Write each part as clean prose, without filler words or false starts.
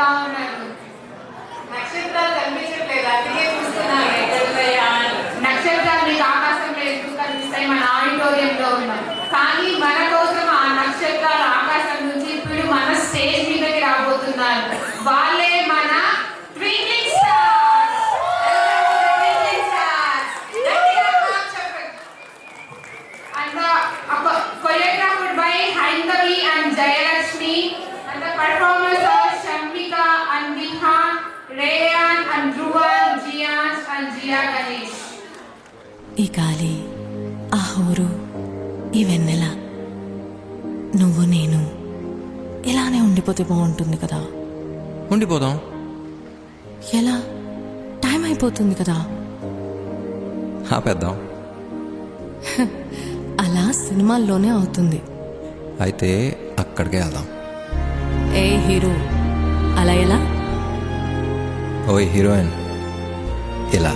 బాగున్నాను. నక్షత్రాలు కనిపించట్లేదు, అందుకే చూస్తున్నాను. నక్షత్రాలు మీకు ఆకాశంలో ఎందుకు కనిపిస్తాయి? మన ఆడిటోరియంలో ఉన్నాం, కానీ మన కోసం ఆ నక్షత్రాలు ఆకాశం నుంచి ఇప్పుడు మన స్టేజ్ మీదకి రాబోతున్నారు. వాళ్ళే మన twinkling stars. Choreographed by Haindavi and Jayalakshmi, and the performers are Shamika and Neha, Rayan and Dhruvan, Jian and Jia Ganesh. ఈ గాలి, ఆ హోరు, ఈ వెన్నెల, నువ్వు నేను ఇలానే ఉండిపోతే బాగుంటుంది కదా. ఉండిపోదాం. ఎలా? టైం అయిపోతుంది కదా. ఆపేద్దాం. అలా సినిమాల్లోనే అవుతుంది. అయితే అక్కడికే వెళ్దాం. ఏ హీరో అలా ఎలా? ఓయ్ హీరోయిన్ ఇలా.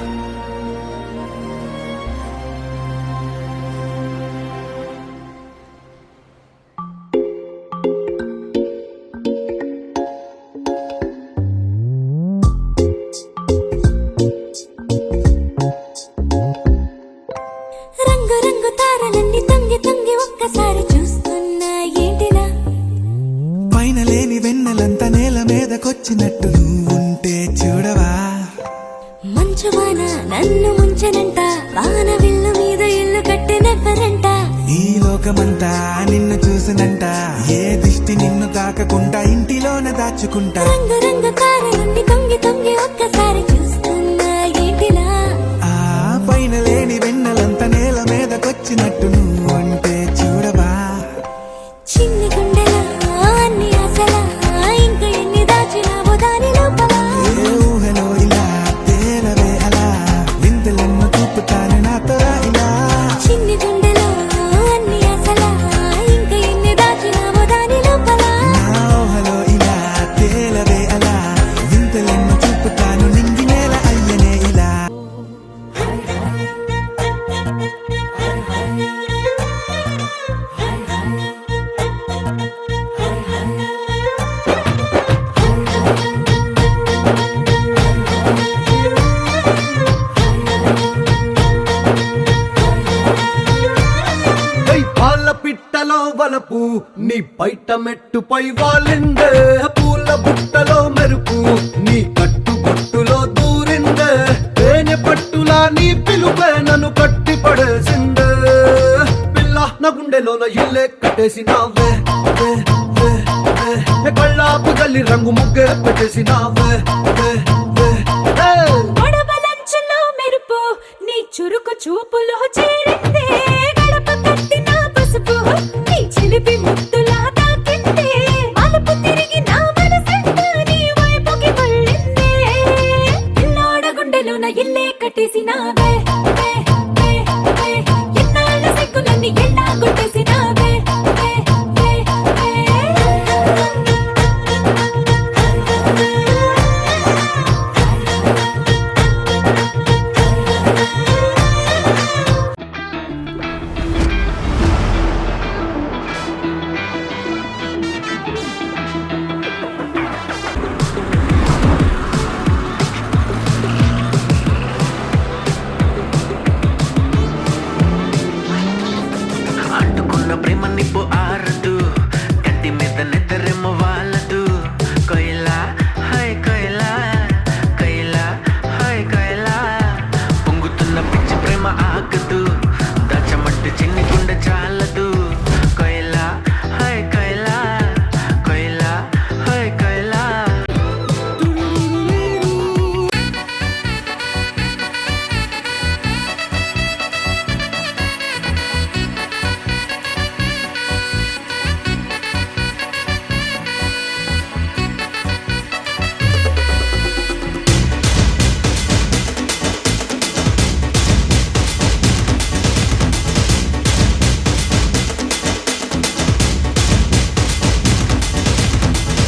రంగు రంగు తారలన్నీ తొంగి తొంగి ఒక్కసారి చూస్తున్నా ఏంటిలా? పైన లేని వెన్నెలంతా నేల మీదకొచ్చినట్టు నువ్వుంటే చూడవా? మంచువాన నన్ను ముంచనంట, వాన విల్లు మీద ఇల్లు కట్టినెవ్వరంట. ఈ లోకమంతా నిన్ను చూసినంట, ఏ దిష్టి నిన్ను తాకకుండా ఇంటిలోన దాచుకుంటా. రంగు రంగు తారలన్నీ తొంగి తొంగి ఒక్కసారి చూస్తున్నా ఏంటిలా? ఆ పైన లేని వెన్నెలంతా నేల మీదకొచ్చినట్టు నువ్వుంటే చూడవా? చిన్ని గుండెలా అన్ని ఆశలా, ఇంకా ఎన్ని దాచినావో దాని లోపల. ఏ ఊహలో ఇలా తేలవే అలా, వింతలెన్నో చూపుతాను నాతో ఇలా. చిన్ని గుండెలో అన్ని ఆశలా, ఇంకా ఎన్ని దాచినావో దాని లోపల. నా ఊహలో ఇలా తేలవే అలా, వింతలెన్నో చూపుతాను నింగి నేల అయ్యనే ఇలా. పాల పిట్టలో వలపు నీ బయట మెట్టుపై వాలిందే, పూల బుట్టలో మెరుపు నీ కట్టు బొట్టులో దూరిందే, తేనె పట్టులా నీ పిలుపే నన్ను కట్టి పడేసిందే. పిల్ల నా గుండెలోన ఇల్లే కట్టేసినావే, కళ్ళాపు గల్లి రంగు ముగ్గే పెట్టేసినావే. గొడవలంచులో మెరుపు నీ చురుకు చూపులో చేరిందే, గడప కట్టిన పసుపు నీ చిలిపి ముద్దులా తాకిందే, మలుపు తిరిగి నా మనసంతా నీ వైపుకి మళ్ళిందే. పిల్లోడ గుండెలోన ఇల్లే కట్టేసినావే, ఎన్నాళ్ళ సిగ్గులన్నీ ఎల్లా కొట్టేసినావే. అంటుకున్న ప్రేమ నిప్పు ఆరదు, కత్తి మీద నిద్రేమో వాళ్ళదు. కొయిలా హై కొయిలా, కొయిలా హై కొయిలా, పొంగుతున్న పిచ్చి ప్రేమ ఆగదు, దాచమంటే చిన్ని గుండె చాలదు. కొయిలా హై కొయిలా, కొయిలా హై కొయిలా.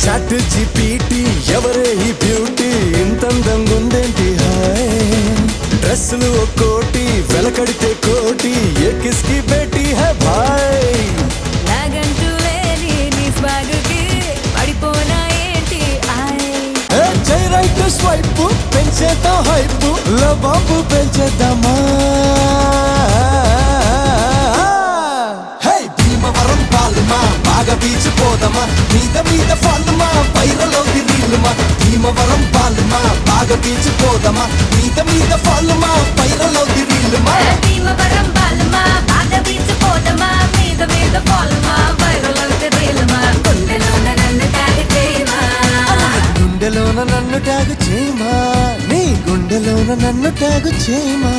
చాట్ జీపీటీ ఎవరే ఈ బ్యూటీ, ఇంతందంగుందేంటి హాయ్. డ్రెస్సులు ఒక్కోటి వెలకడితే కోటి, ఏ కిస్కి బేటీ హై భాయ్. నాగంటూ లేని నీ స్వాగుకి పడిపోనా ఏంటి ఆయ్. మనతో హైపు బాంబు పెంచేద్దామా హే భీమవరం పాలుమా బాగా బీచిపోదమా మీద మీద ఫాలుమా పైరలో రీలుమా భీమవరం పాలుమా బాగా బీచిపోదమా మీద మీద ఫాలుమా పైరలో రీలుమా భీమవరం బాలమా బాగా బీచిపోదమా మీద మీద పోలమా వైరలంటే రీలమా గుండెలోన నన్ను ట్యాగ్ చేయమా గుండెలోన నన్ను ట్యాగు చేయమా నీ గుండెలోన నన్ను ట్యాగు చేయమా